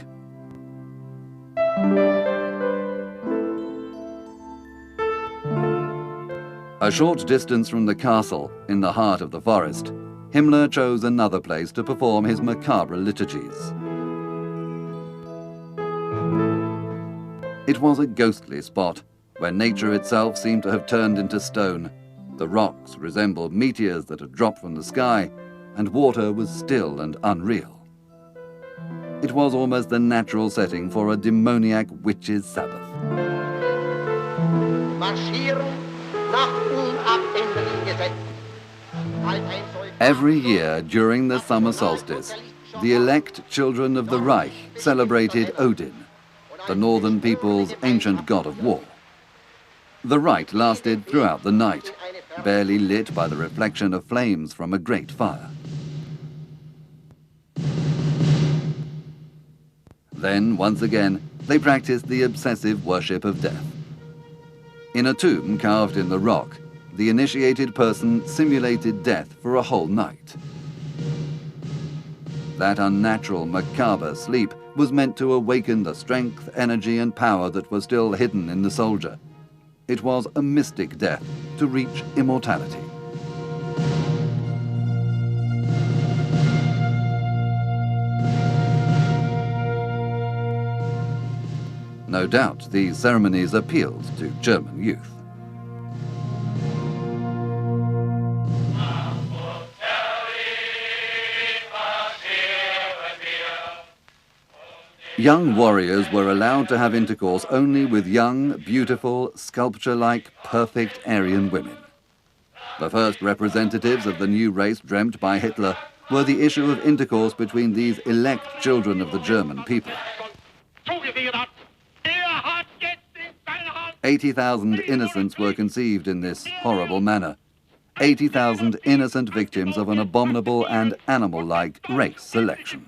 A short distance from the castle, in the heart of the forest, Himmler chose another place to perform his macabre liturgies. It was a ghostly spot, where nature itself seemed to have turned into stone. The rocks resembled meteors that had dropped from the sky, and water was still and unreal. It was almost the natural setting for a demoniac witch's Sabbath. Every year during the summer solstice, the elect children of the Reich celebrated Odin, the northern people's ancient god of war. The rite lasted throughout the night, barely lit by the reflection of flames from a great fire. Then, once again, they practiced the obsessive worship of death. In a tomb carved in the rock, the initiated person simulated death for a whole night. That unnatural, macabre sleep was meant to awaken the strength, energy, and power that were still hidden in the soldier. It was a mystic death to reach immortality. No doubt these ceremonies appealed to German youth. Young warriors were allowed to have intercourse only with young, beautiful, sculpture-like, perfect Aryan women. The first representatives of the new race dreamt by Hitler were the issue of intercourse between these elect children of the German people. 80,000 innocents were conceived in this horrible manner. 80,000 innocent victims of an abominable and animal-like race selection.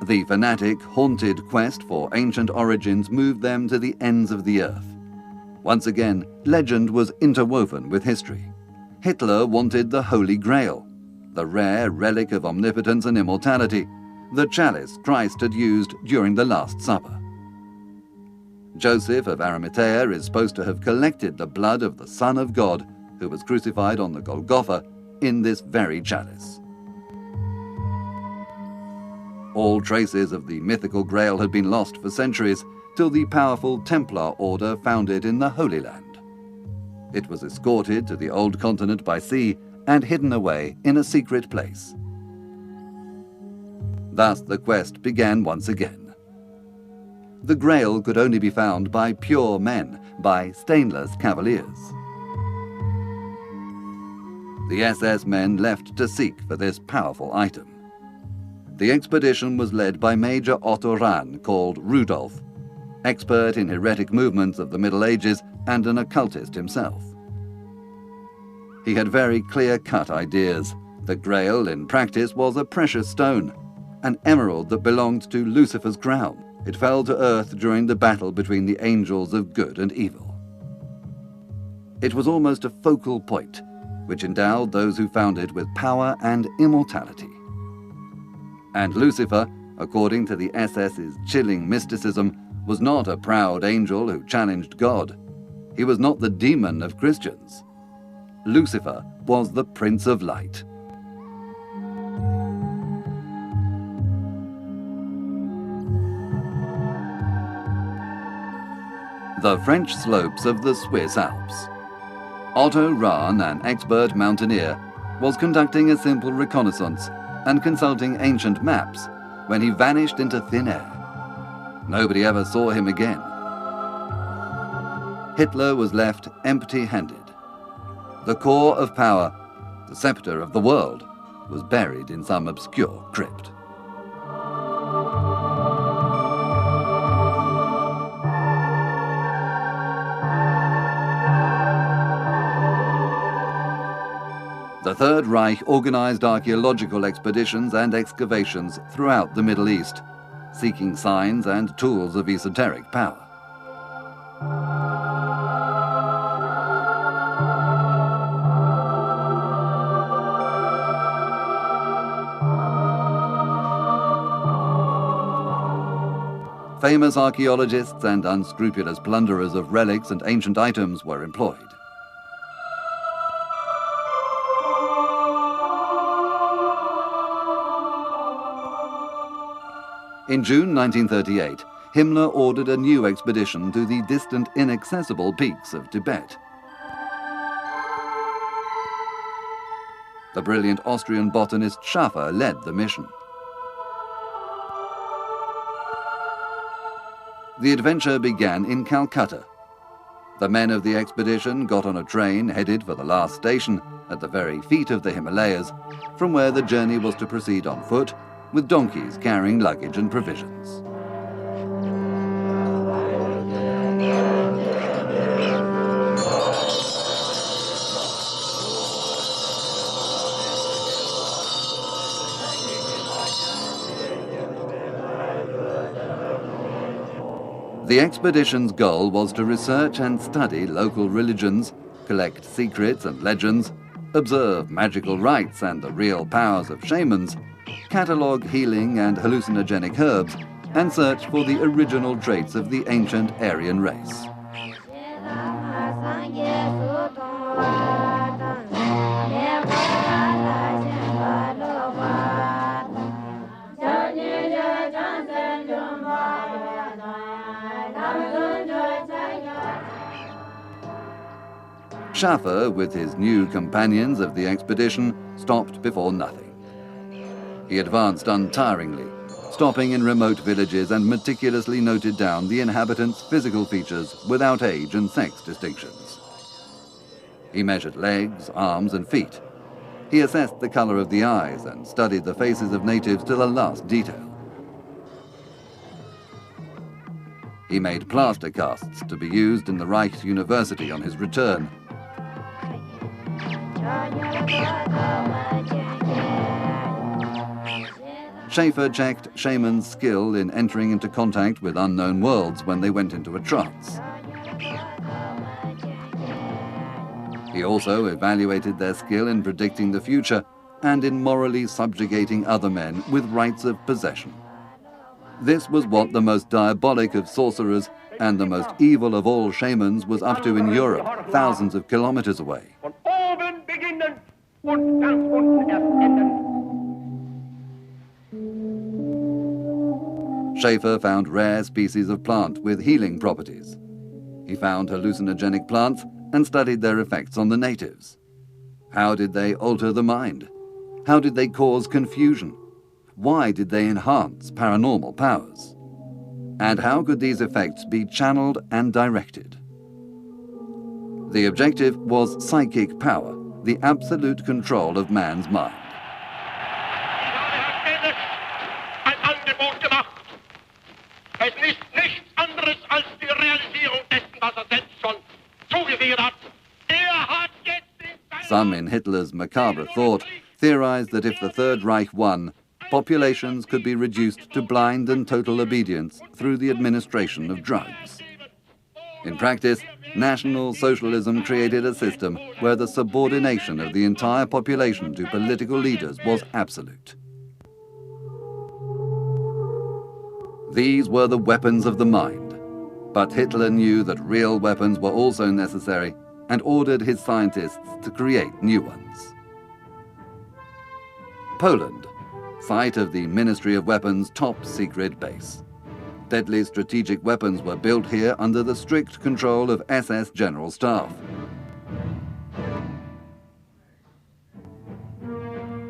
The fanatic, haunted quest for ancient origins moved them to the ends of the earth. Once again, legend was interwoven with history. Hitler wanted the Holy Grail, the rare relic of omnipotence and immortality, the chalice Christ had used during the Last Supper. Joseph of Arimathea is supposed to have collected the blood of the Son of God, who was crucified on the Golgotha, in this very chalice. All traces of the mythical Grail had been lost for centuries, till the powerful Templar order found it in the Holy Land. It was escorted to the Old Continent by sea and hidden away in a secret place. Thus the quest began once again. The Grail could only be found by pure men, by stainless cavaliers. The SS men left to seek for this powerful item. The expedition was led by Major Otto Rahn, called Rudolf, expert in heretic movements of the Middle Ages and an occultist himself. He had very clear-cut ideas. The Grail, in practice, was a precious stone, an emerald that belonged to Lucifer's crown. It fell to earth during the battle between the angels of good and evil. It was almost a focal point, which endowed those who found it with power and immortality. And Lucifer, according to the SS's chilling mysticism, was not a proud angel who challenged God. He was not the demon of Christians. Lucifer was the Prince of Light. The French slopes of the Swiss Alps. Otto Rahn, an expert mountaineer, was conducting a simple reconnaissance and consulting ancient maps when he vanished into thin air. Nobody ever saw him again. Hitler was left empty-handed. The core of power, the scepter of the world, was buried in some obscure crypt. The Third Reich organized archaeological expeditions and excavations throughout the Middle East, seeking signs and tools of esoteric power. Famous archaeologists and unscrupulous plunderers of relics and ancient items were employed. In June 1938, Himmler ordered a new expedition to the distant, inaccessible peaks of Tibet. The brilliant Austrian botanist Schaffer led the mission. The adventure began in Calcutta. The men of the expedition got on a train headed for the last station at the very feet of the Himalayas, from where the journey was to proceed on foot, with donkeys carrying luggage and provisions. The expedition's goal was to research and study local religions, collect secrets and legends, observe magical rites and the real powers of shamans, catalogue healing and hallucinogenic herbs, and search for the original traits of the ancient Aryan race. Schaffer, with his new companions of the expedition, stopped before nothing. He advanced untiringly, stopping in remote villages and meticulously noted down the inhabitants' physical features without age and sex distinctions. He measured legs, arms, and feet. He assessed the color of the eyes and studied the faces of natives to the last detail. He made plaster casts to be used in the Rijksuniversity on his return. Schaefer checked shamans' skill in entering into contact with unknown worlds when they went into a trance. He also evaluated their skill in predicting the future and in morally subjugating other men with rites of possession. This was what the most diabolic of sorcerers and the most evil of all shamans was up to in Europe, thousands of kilometers away. Schaefer found rare species of plant with healing properties. He found hallucinogenic plants and studied their effects on the natives. How did they alter the mind? How did they cause confusion? Why did they enhance paranormal powers? And how could these effects be channeled and directed? The objective was psychic power, the absolute control of man's mind. Some in Hitler's macabre thought theorized that if the Third Reich won, populations could be reduced to blind and total obedience through the administration of drugs. In practice, National Socialism created a system where the subordination of the entire population to political leaders was absolute. These were the weapons of the mind, but Hitler knew that real weapons were also necessary and ordered his scientists to create new ones. Poland, site of the Ministry of Weapons' top-secret base. Deadly strategic weapons were built here under the strict control of SS General Staff.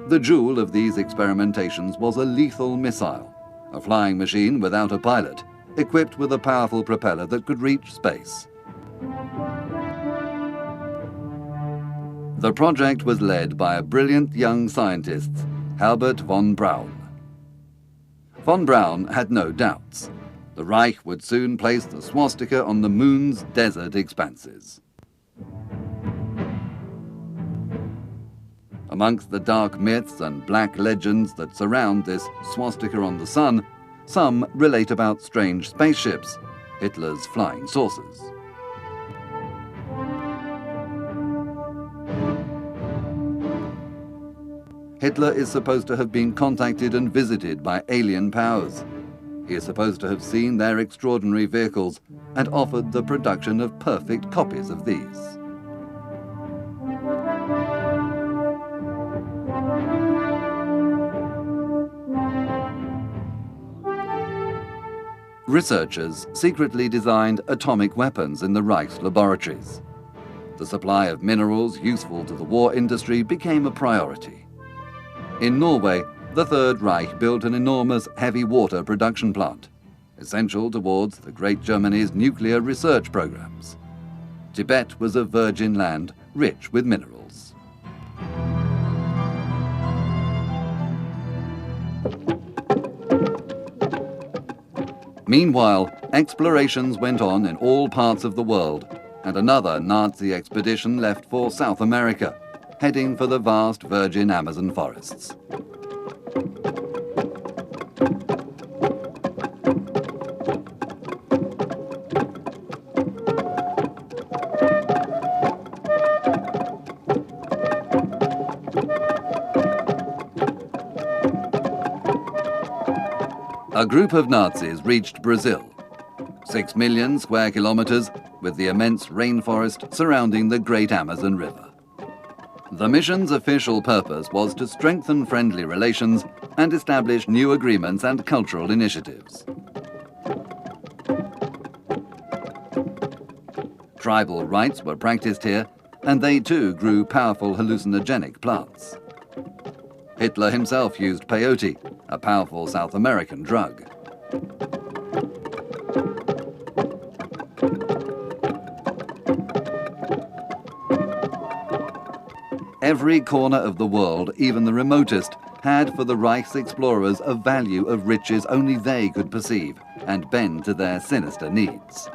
The jewel of these experimentations was a lethal missile, a flying machine without a pilot, equipped with a powerful propeller that could reach space. The project was led by a brilliant young scientist, Herbert von Braun. Von Braun had no doubts. The Reich would soon place the swastika on the moon's desert expanses. Amongst the dark myths and black legends that surround this swastika on the sun, some relate about strange spaceships, Hitler's flying saucers. Hitler is supposed to have been contacted and visited by alien powers. He is supposed to have seen their extraordinary vehicles and offered the production of perfect copies of these. Researchers secretly designed atomic weapons in the Reich's laboratories. The supply of minerals useful to the war industry became a priority. In Norway, the Third Reich built an enormous heavy water production plant, essential towards the Great Germany's nuclear research programs. Tibet was a virgin land rich with minerals. Meanwhile, explorations went on in all parts of the world, and another Nazi expedition left for South America, heading for the vast virgin Amazon forests. A group of Nazis reached Brazil, 6 million square kilometers, with the immense rainforest surrounding the great Amazon River. The mission's official purpose was to strengthen friendly relations and establish new agreements and cultural initiatives. Tribal rites were practiced here, and they too grew powerful hallucinogenic plants. Hitler himself used peyote, a powerful South American drug. Every corner of the world, even the remotest, had for the Reich's explorers a value of riches only they could perceive and bend to their sinister needs.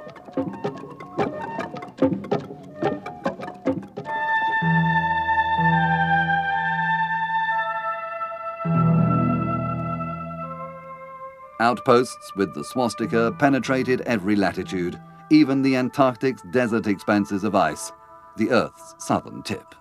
Outposts with the swastika penetrated every latitude, even the Antarctic's desert expanses of ice, the Earth's southern tip.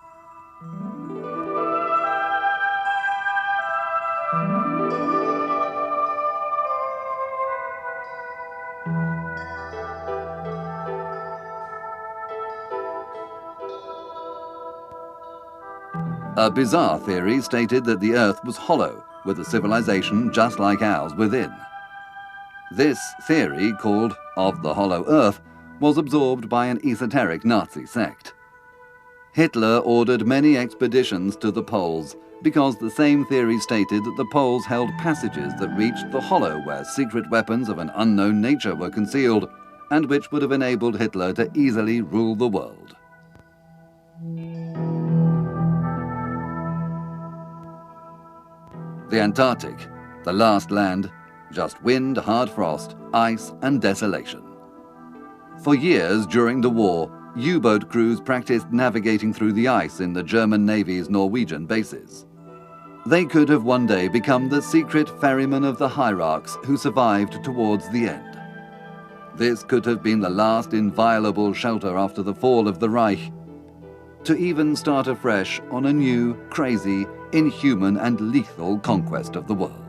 A bizarre theory stated that the Earth was hollow, with a civilization just like ours within. This theory, called of the hollow Earth, was absorbed by an esoteric Nazi sect. Hitler ordered many expeditions to the poles because the same theory stated that the poles held passages that reached the hollow where secret weapons of an unknown nature were concealed and which would have enabled Hitler to easily rule the world. The Antarctic, the last land, just wind, hard frost, ice, and desolation. For years during the war, U-boat crews practiced navigating through the ice in the German Navy's Norwegian bases. They could have one day become the secret ferrymen of the hierarchs who survived towards the end. This could have been the last inviolable shelter after the fall of the Reich, to even start afresh on a new, crazy, inhuman and lethal conquest of the world.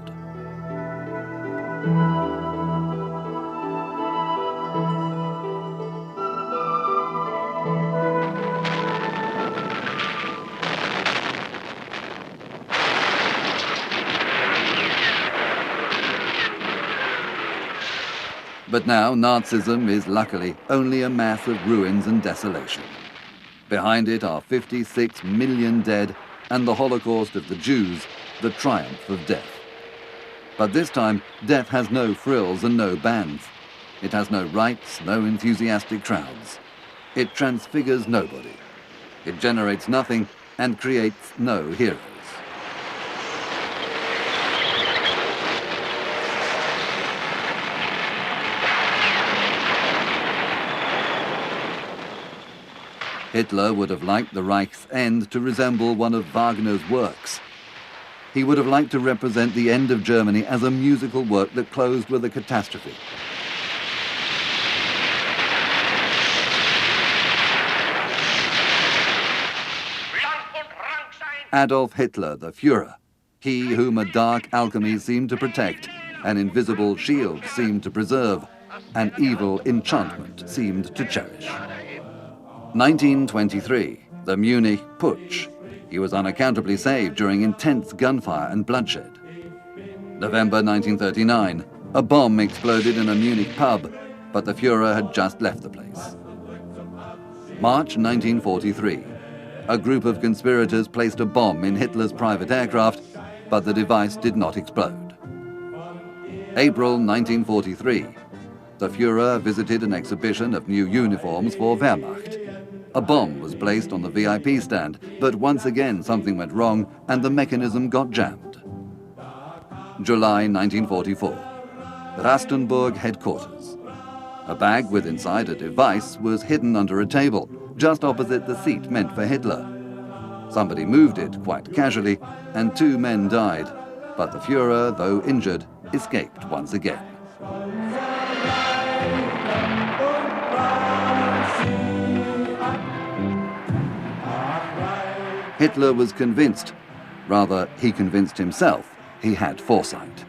But now Nazism is luckily only a mass of ruins and desolation. Behind it are 56 million dead and the Holocaust of the Jews, the triumph of death. But this time, death has no frills and no bands. It has no rites, no enthusiastic crowds. It transfigures nobody. It generates nothing and creates no heroes. Hitler would have liked the Reich's end to resemble one of Wagner's works. He would have liked to represent the end of Germany as a musical work that closed with a catastrophe. Adolf Hitler, the Führer, he whom a dark alchemy seemed to protect, an invisible shield seemed to preserve, an evil enchantment seemed to cherish. 1923, the Munich Putsch. He was unaccountably saved during intense gunfire and bloodshed. November 1939, a bomb exploded in a Munich pub, but the Führer had just left the place. March 1943, a group of conspirators placed a bomb in Hitler's private aircraft, but the device did not explode. April 1943, the Führer visited an exhibition of new uniforms for Wehrmacht. A bomb was placed on the VIP stand, but once again something went wrong and the mechanism got jammed. July 1944, Rastenburg headquarters. A bag with inside a device was hidden under a table, just opposite the seat meant for Hitler. Somebody moved it quite casually, and 2 men died, but the Führer, though injured, escaped once again. Hitler was convinced, rather he convinced himself, he had foresight.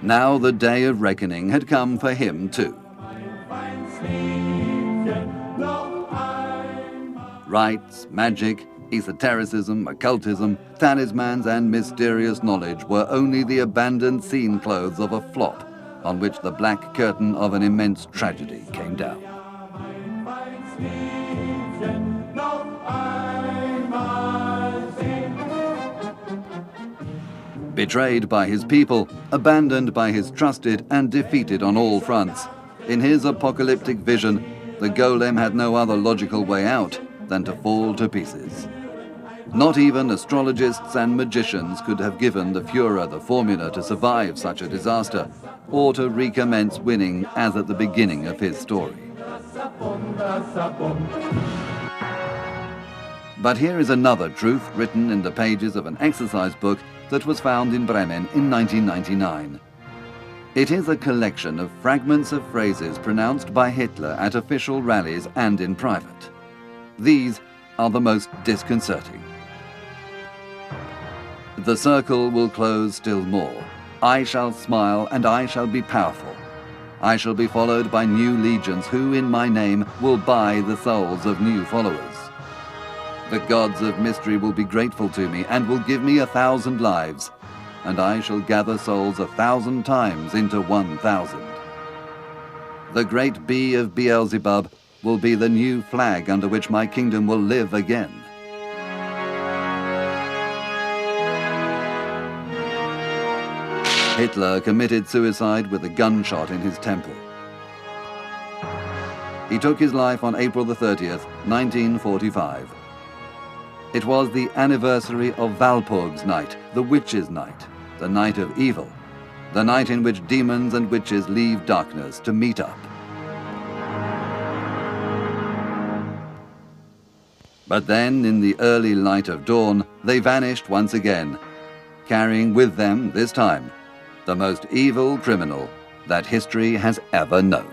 Now the day of reckoning had come for him too. Rites, magic, esotericism, occultism, talismans and mysterious knowledge were only the abandoned scene clothes of a flop on which the black curtain of an immense tragedy came down. Betrayed by his people, abandoned by his trusted and defeated on all fronts, in his apocalyptic vision, the golem had no other logical way out than to fall to pieces. Not even astrologists and magicians could have given the Führer the formula to survive such a disaster, or to recommence winning as at the beginning of his story. But here is another truth written in the pages of an exercise book that was found in Bremen in 1999. It is a collection of fragments of phrases pronounced by Hitler at official rallies and in private. These are the most disconcerting. The circle will close still more. I shall smile and I shall be powerful. I shall be followed by new legions who in my name will buy the souls of new followers. The gods of mystery will be grateful to me and will give me 1,000 lives, and I shall gather souls 1,000 times into 1,000. The great bee of Beelzebub will be the new flag under which my kingdom will live again. Hitler committed suicide with a gunshot in his temple. He took his life on April the 30th, 1945. It was the anniversary of Walpurgis Night, the Witches' Night, the night of evil, the night in which demons and witches leave darkness to meet up. But then, in the early light of dawn, they vanished once again, carrying with them, this time, the most evil criminal that history has ever known.